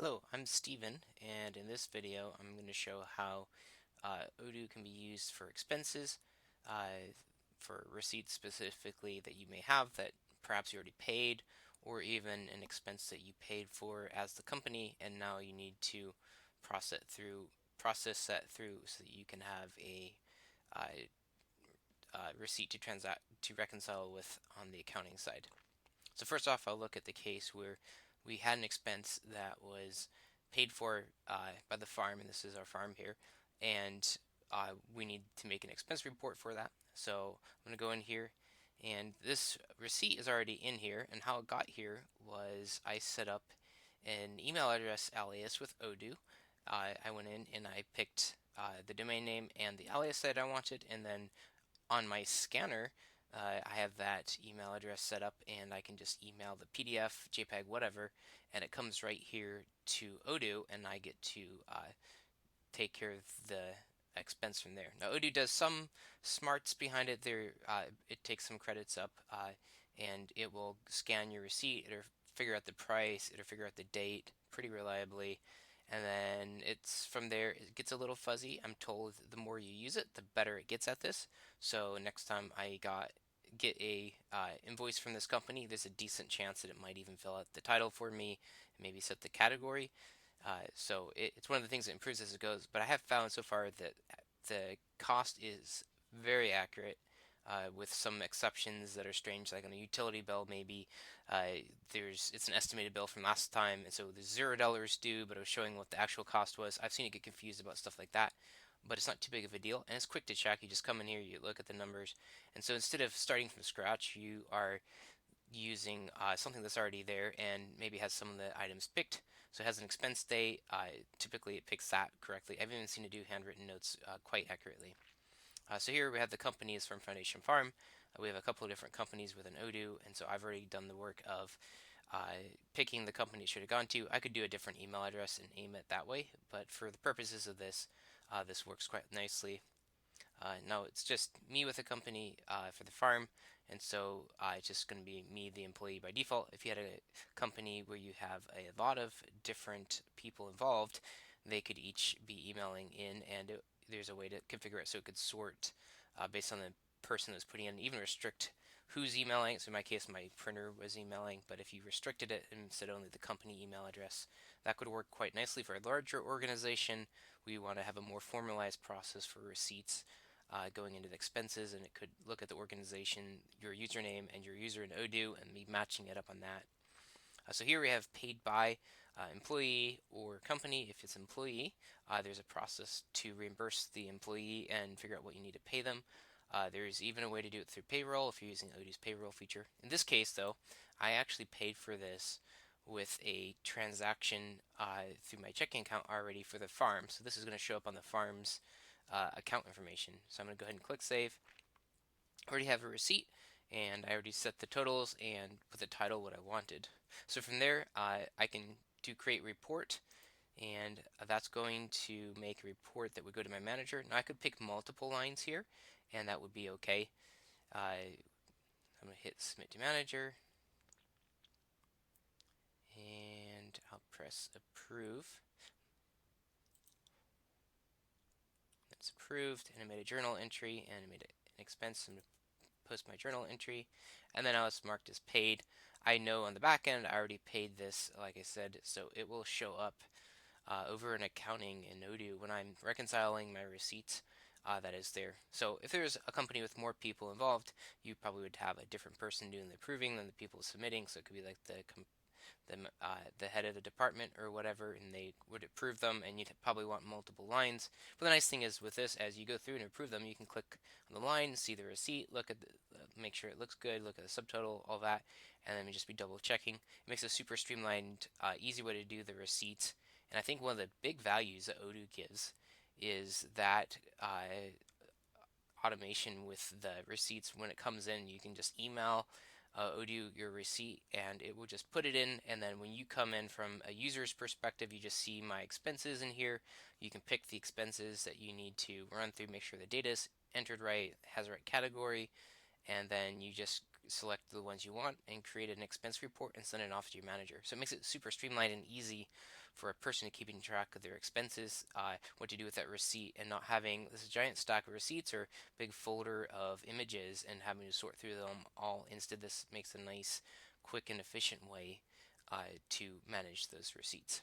Hello, I'm Steven, and in this video I'm going to show how Odoo can be used for expenses, uh, for receipts specifically that you may have that perhaps you already paid, or even an expense that you paid for as the company, and now you need to process that through so that you can have a uh, receipt to reconcile with on the accounting side. So first off, I'll look at the case where we had an expense that was paid for by the farm, and this is our farm here, and we need to make an expense report for that. So I'm going to go in here, and this receipt is already in here, and how it got here was I set up an email address alias with Odoo. I went in and I picked the domain name and the alias that I wanted, and then on my scanner, I have that email address set up, and I can just email the PDF, JPEG, whatever, and it comes right here to Odoo, and I get to take care of the expense from there. Now, Odoo does some smarts behind it. It takes some credits up, and it will scan your receipt. It'll figure out the price. It'll figure out the date pretty reliably. And then it's from there, it gets a little fuzzy. I'm told the more you use it, the better it gets at this. So next time get a invoice from this company, there's a decent chance that it might even fill out the title for me and maybe set the category. It's one of the things that improves as it goes. But I have found so far that the cost is very accurate. With some exceptions that are strange, like on a utility bill, maybe it's an estimated bill from last time, and so there's $0 due, but it was showing what the actual cost was. I've seen it get confused about stuff like that, but it's not too big of a deal, and it's quick to check. You just come in here, you look at the numbers, and so instead of starting from scratch, you are using something that's already there and maybe has some of the items picked. So it has an expense date. Typically, it picks that correctly. I've even seen it do handwritten notes quite accurately. So here we have the companies from Foundation Farm. We have a couple of different companies with an Odoo, and so I've already done the work of picking the company it should have gone to. I could do a different email address and aim it that way, but for the purposes of this, this works quite nicely. No, it's just me with a company for the farm, and so it's just going to be me, the employee by default. If you had a company where you have a lot of different people involved, they could each be emailing in, and there's a way to configure it so it could sort based on the person that's putting in, even restrict who's emailing. So in my case, my printer was emailing, but if you restricted it and said only the company email address, that could work quite nicely for a larger organization. We want to have a more formalized process for receipts going into the expenses, and it could look at the organization, your username, and your user in Odoo, and be matching it up on that. So here we have paid by employee or company. If it's employee, there's a process to reimburse the employee and figure out what you need to pay them. There's even a way to do it through payroll if you're using Odoo's payroll feature. In this case, though, I actually paid for this with a transaction through my checking account already for the farm. So this is going to show up on the farm's account information. So I'm going to go ahead and click save. I already have a receipt, and I already set the totals and put the title what I wanted. So from there, I can do create report, and that's going to make a report that would go to my manager. Now I could pick multiple lines here, and that would be okay. I'm going to hit submit to manager, and I'll press approve. That's approved, and I made a journal entry, and I made an expense. I'm going to post my journal entry, and then now it's marked as paid. I know on the back end I already paid this, like I said, so it will show up over in accounting in Odoo when I'm reconciling my receipts. That is there. So if there's a company with more people involved, you probably would have a different person doing the approving than the people submitting. So it could be like the head of the department or whatever, and they would approve them, and you'd probably want multiple lines. But the nice thing is with this, as you go through and approve them, you can click on the line, see the receipt, look at make sure it looks good, look at the subtotal, all that, and then just be double checking. It makes a super streamlined, easy way to do the receipts. And I think one of the big values that Odoo gives is that automation with the receipts. When it comes in, you can just email Odoo your receipt, and it will just put it in. And then when you come in from a user's perspective, you just see my expenses in here. You can pick the expenses that you need to run through, make sure the data is entered right, has the right category, and then you just select the ones you want and create an expense report and send it off to your manager. So it makes it super streamlined and easy for a person keeping track of their expenses, what to do with that receipt, and not having this giant stack of receipts or big folder of images and having to sort through them all. Instead, this makes a nice, quick, and efficient way to manage those receipts.